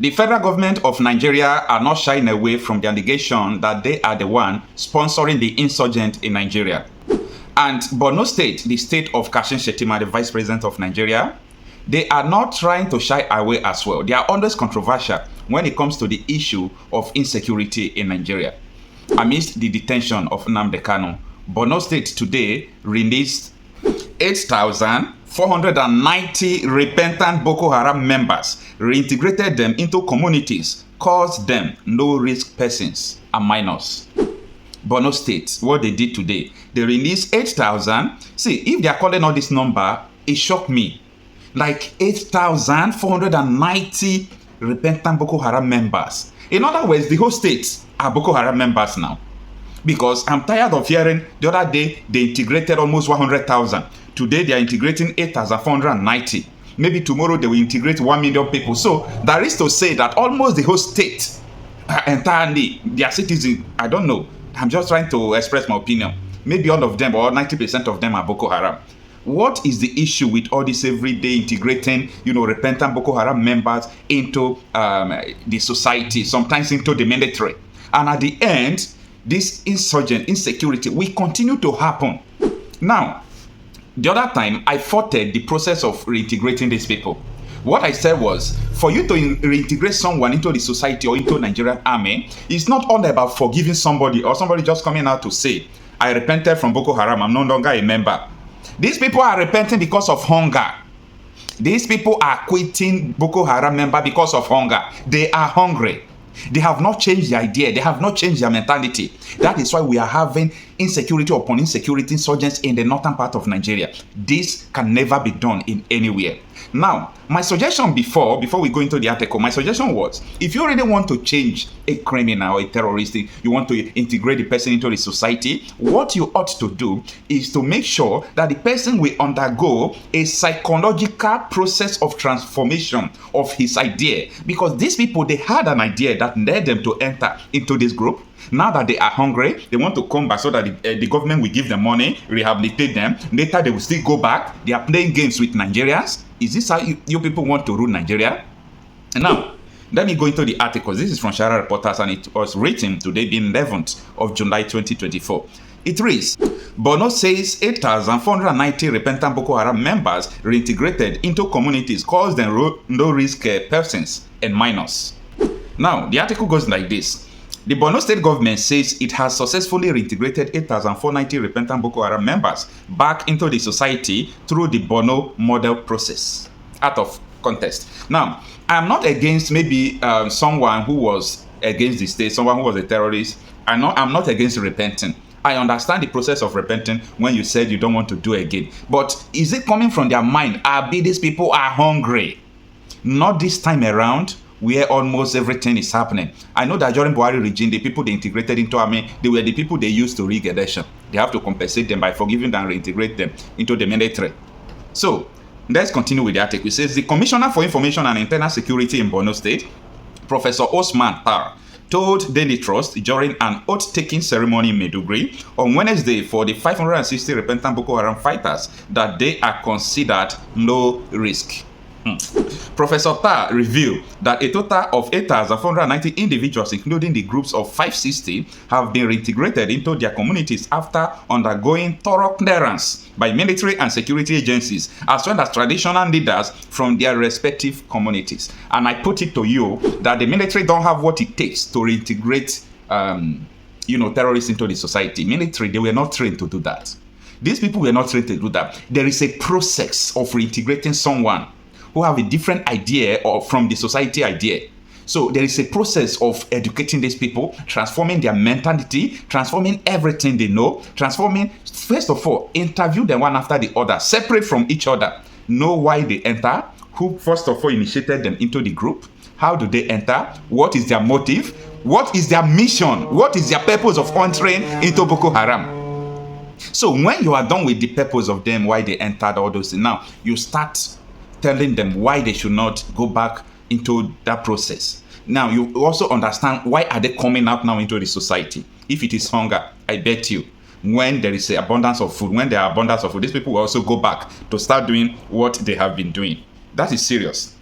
The federal government of Nigeria are not shying away from the allegation that they are the one sponsoring the insurgent in Nigeria. And Borno State, the state of Kashim Shettima, the vice president of Nigeria, they are not trying to shy away as well. They are always controversial when it comes to the issue of insecurity in Nigeria. Amidst the detention of Nnamdi Kanu, Borno State today released 8,490 repentant Boko Haram members, reintegrated them into communities, calls them no-risk persons and minors. Borno State, what they did today, they released 8,000. See, if they are calling all this number, it shocked me. Like 8,490 repentant Boko Haram members. In other words, the whole state are Boko Haram members now. Because I'm tired of hearing the other day they integrated almost 100,000. Today they are integrating 8,490. Maybe tomorrow they will integrate 1 million people. So that is to say that almost the whole state entirely, their citizens, I don't know. I'm just trying to express my opinion. Maybe all of them or 90% of them are Boko Haram. What is the issue with all this everyday integrating, repentant Boko Haram members into the society, sometimes into the military? And at the end, this insecurity will continue to happen. Now, the other time, I faulted the process of reintegrating these people. What I said was, for you to reintegrate someone into the society or into Nigerian army, it's not all about forgiving somebody or somebody just coming out to say, I repented from Boko Haram, I'm no longer a member. These people are repenting because of hunger. These people are quitting Boko Haram member because of hunger. They are hungry. They have not changed the idea. They have not changed their mentality. That is why we are having insecurity upon insecurity insurgents in the northern part of Nigeria. This can never be done in anywhere. Now, my suggestion before we go into the article, my suggestion was, if you really want to change a criminal or a terrorist, you want to integrate the person into the society, what you ought to do is to make sure that the person will undergo a psychological process of transformation of his idea. Because these people, they had an idea that led them to enter into this group. Now that they are hungry, they want to come back so that the government will give them money, rehabilitate them. Later, they will still go back. They are playing games with Nigerians. Is this how you people want to rule Nigeria? And now, let me go into the article. This is from Shara Reporters, and it was written today, being 11th of July 2024. It reads, Borno says 8,490 repentant Boko Haram members reintegrated into communities, calls them no-risk persons and minors. Now, the article goes like this. The Borno state government says it has successfully reintegrated 8,490 repentant Boko Haram members back into the society through the Borno model process. Out of context. Now, I'm not against maybe someone who was against the state, someone who was a terrorist. I'm not against repenting. I understand the process of repenting when you said you don't want to do again. But is it coming from their mind? These people are hungry. Not this time around, where almost everything is happening. I know that during Buhari regime, the people they integrated into army, they were the people they used to rig election. They have to compensate them by forgiving them and reintegrate them into the military. So, let's continue with the article. It says, the Commissioner for Information and Internal Security in Borno State, Professor Osman Tar, told Daily Trust during an oath-taking ceremony in Maiduguri on Wednesday for the 560 repentant Boko Haram fighters that they are considered low risk. Professor Tar revealed that a total of 8,490 individuals, including the groups of 560, have been reintegrated into their communities after undergoing thorough clearance by military and security agencies, as well as traditional leaders from their respective communities. And I put it to you that the military don't have what it takes to reintegrate, terrorists into the society. Military, they were not trained to do that. These people were not trained to do that. There is a process of reintegrating someone who have a different idea or from the society idea. So there is a process of educating these people, transforming their mentality, transforming everything they know, transforming, first of all, interview them one after the other, separate from each other, know why they enter, who first of all initiated them into the group, how do they enter, what is their motive, what is their mission, what is their purpose of entering into Boko Haram. So when you are done with the purpose of them, why they entered all those things, now you start telling them why they should not go back into that process. Now, you also understand why are they coming out now into the society. If it is hunger, I bet you, when there is an abundance of food, when there are abundance of food, these people will also go back to start doing what they have been doing. That is serious.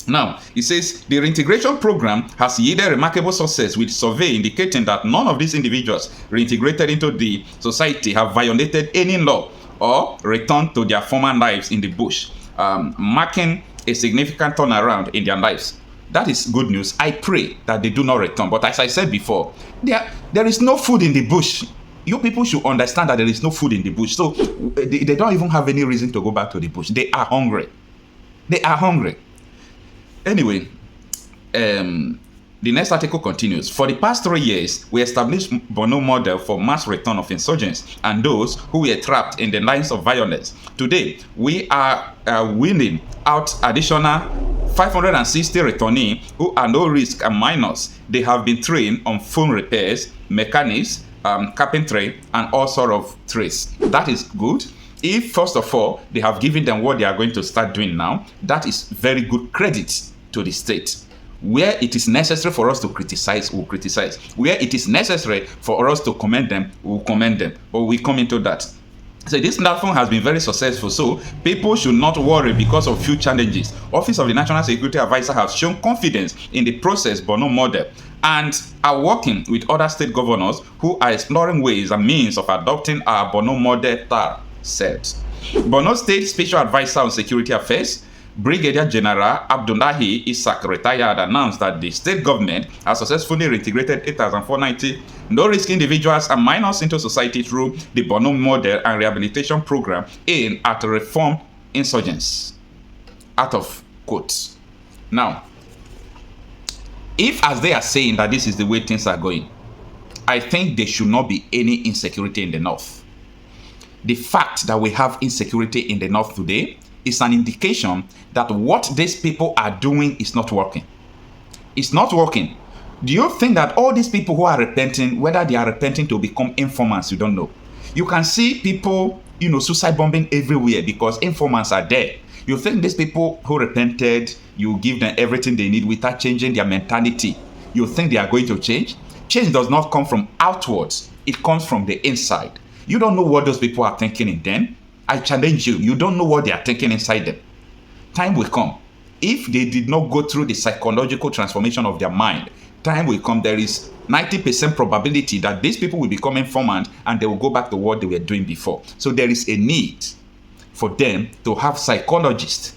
Now, it says the reintegration program has yielded remarkable success, with survey indicating that none of these individuals reintegrated into the society have violated any law or returned to their former lives in the bush, marking a significant turnaround in their lives. That is good news. I pray that they do not return. But as I said before, there is no food in the bush. You people should understand that there is no food in the bush. So they don't even have any reason to go back to the bush. They are hungry. They are hungry. Anyway, the next article continues. For the past 3 years, we established Borno model for mass return of insurgents and those who were trapped in the lines of violence. Today, we are winning out additional 560 returnees who are no risk and minors. They have been trained on phone repairs, mechanics, carpentry, and all sort of trades. That is good. If, first of all, they have given them what they are going to start doing now, that is very good credit to the state. Where it is necessary for us to criticize, we'll criticize. Where it is necessary for us to commend them, we'll commend them. But we come into that. So this platform has been very successful. So people should not worry because of few challenges. Office of the National Security Advisor has shown confidence in the process Borno model and are working with other state governors who are exploring ways and means of adopting our Borno model, TAR said. Borno State Special Advisor on Security Affairs, Brigadier General Abdullahi Isaac, retired, announced that the state government has successfully reintegrated 8,490 no-risk individuals and minors into society through the Borno model and rehabilitation program aimed at reform insurgents. Out of quotes. Now, if as they are saying that this is the way things are going, I think there should not be any insecurity in the north. The fact that we have insecurity in the north today is an indication that what these people are doing is not working. It's not working. Do you think that all these people who are repenting, whether they are repenting to become informants, you don't know. You can see people, suicide bombing everywhere because informants are there. You think these people who repented, you give them everything they need without changing their mentality. You think they are going to change? Change does not come from outwards. It comes from the inside. You don't know what those people are thinking in them. I challenge you. You don't know what they are thinking inside them. Time will come. If they did not go through the psychological transformation of their mind, time will come. There is 90% probability that these people will become informants and they will go back to what they were doing before. So there is a need for them to have psychologists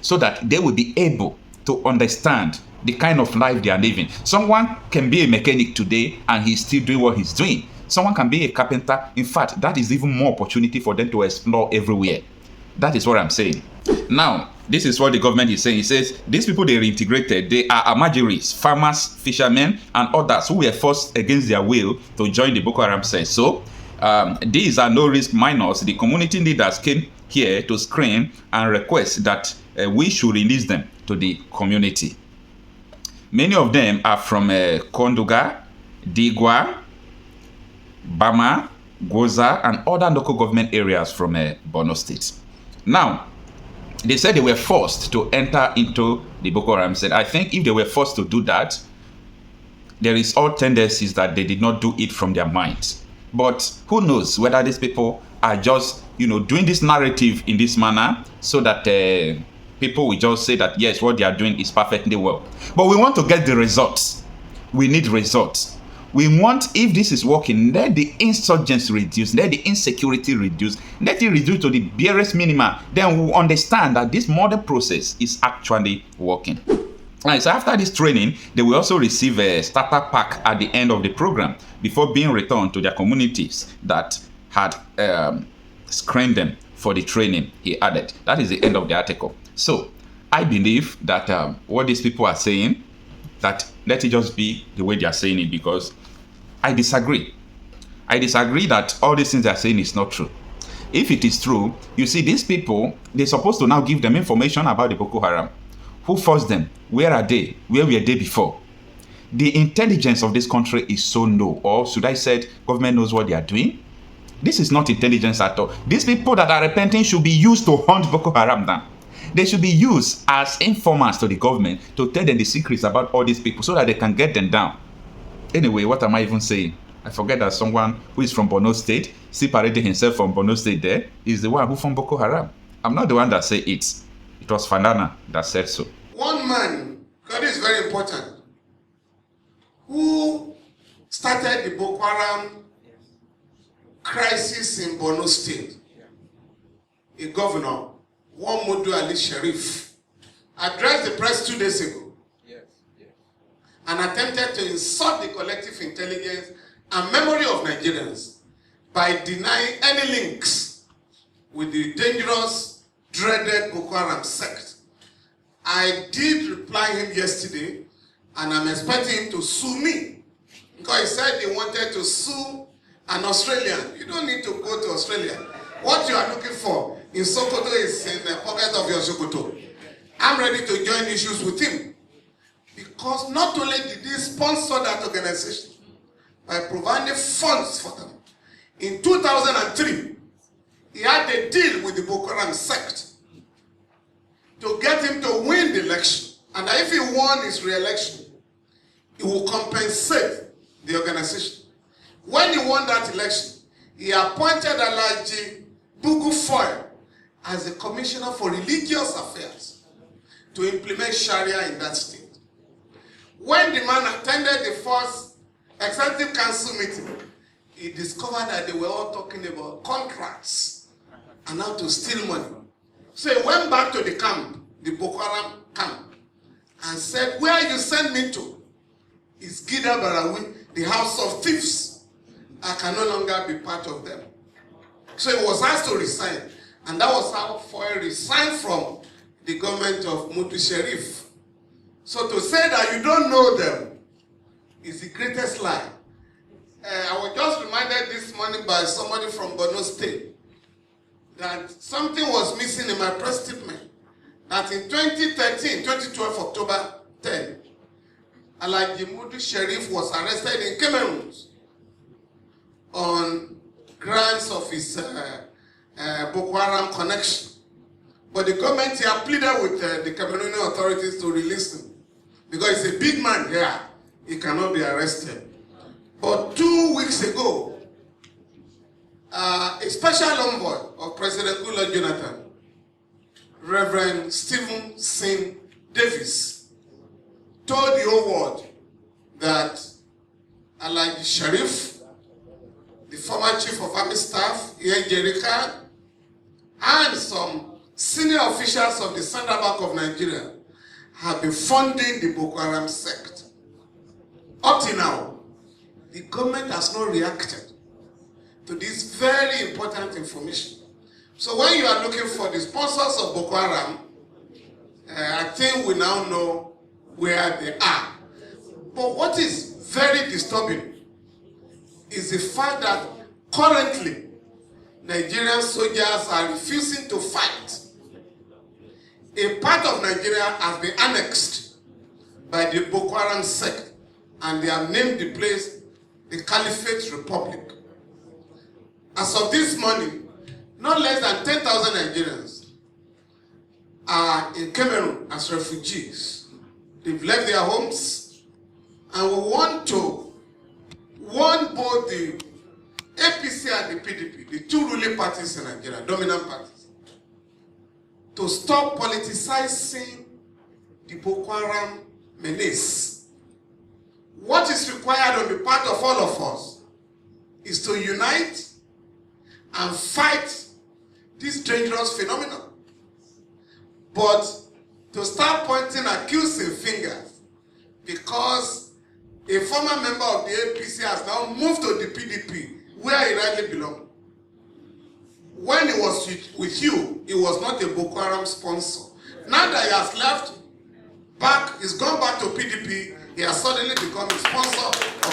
so that they will be able to understand the kind of life they are living. Someone can be a mechanic today and he's still doing what he's doing. Someone can be a carpenter. In fact, that is even more opportunity for them to explore everywhere. That is what I'm saying. Now, this is what the government is saying. It says, these people they reintegrated, they are Amajiris, farmers, fishermen, and others who were forced against their will to join the Bokoharam cell. So, these are no-risk minors. The community leaders came here to screen and request that we should release them to the community. Many of them are from Konduga, Digwa, Bama, Goza, and other local government areas from Borno State. Now, they said they were forced to enter into the Boko Haram cell. I think if they were forced to do that, there is all tendencies that they did not do it from their minds. But who knows whether these people are just, doing this narrative in this manner so that people will just say that, yes, what they are doing is perfectly well. But we want to get the results. We need results. We want, if this is working, let the insurgents reduce, let the insecurity reduce, let it reduce to the barest minimum. Then we'll understand that this model process is actually working. Right, so after this training, they will also receive a starter pack at the end of the program before being returned to their communities that had screened them for the training, he added. That is the end of the article. So I believe that what these people are saying, that let it just be the way they are saying it, because I disagree. I disagree that all these things they are saying is not true. If it is true, you see, these people, they're supposed to now give them information about the Boko Haram. Who forced them? Where are they? Where were they before? The intelligence of this country is so low. Or should I say, government knows what they are doing? This is not intelligence at all. These people that are repenting should be used to hunt Boko Haram down. They should be used as informants to the government to tell them the secrets about all these people so that they can get them down. Anyway, what am I even saying? I forget that someone who is from Borno State, separating himself from Borno State there, is the one who from Boko Haram. I'm not the one that said it. It was Fanana that said so. one man, because this is very important, who started the Bokoharam crisis in Borno State, a governor, Modu Ali Sharif, addressed the press 2 days ago and attempted to insult the collective intelligence and memory of Nigerians by denying any links with the dangerous, dreaded Bokoharam sect. I did reply him yesterday, and I'm expecting him to sue me, because he said he wanted to sue an Australian. You don't need to go to Australia. What you are looking for in Sokoto is in the pocket of your Sokoto. I'm ready to join issues with him, because not only did he sponsor that organization by providing funds for them, in 2003, he had a deal with the Bokoharam sect to get him to win the election. And if he won his re-election, he will compensate the organization. When he won that election, he appointed Alhaji Bugu as the Commissioner for Religious Affairs to implement Sharia in that state. When the man attended the first Executive Council meeting, he discovered that they were all talking about contracts and how to steal money. So he went back to the camp, the Bokoharam camp, and said, where you send me to is Gida Barawi, the house of thieves. I can no longer be part of them. So he was asked to resign, and that was how Foy resigned from the government of Mutu Sharif. So to say that you don't know them is the greatest lie. I was just reminded this morning by somebody from Borno State that something was missing in my press statement. That in 2012 October 10, Alhaji Mudu Sharif was arrested in Cameroon on grounds of his Bokoharam connection. But the government here pleaded with the Cameroonian authorities to release him, because he's a big man here, he cannot be arrested. But 2 weeks ago, a special envoy of President Goodluck Jonathan, Reverend Stephen Singh Davis, told the whole world that Alhaji Sharif, the former chief of army staff, Jerika, and some senior officials of the Central Bank of Nigeria have been funding the Bokoharam sect. Up till now, the government has not reacted to this very important information. So when you are looking for the sponsors of Bokoharam, I think we now know where they are. But what is very disturbing is the fact that currently Nigerian soldiers are refusing to fight. A part of Nigeria has been annexed by the Bokoharam sect, and they have named the place the Caliphate Republic. As of this morning, not less than 10,000 Nigerians are in Cameroon as refugees. They've left their homes, and we want to warn both the APC and the PDP, the two ruling parties in Nigeria, dominant parties, to stop politicizing the Bokoharam menace. What is required on the part of all of us is to unite and fight this dangerous phenomenon. But to start pointing accusing fingers because a former member of the APC has now moved to the PDP where he rightly belongs. When he was with you, he was not a Bokoharam sponsor. Now that he has left back, he's gone back to PDP, he has suddenly become a sponsor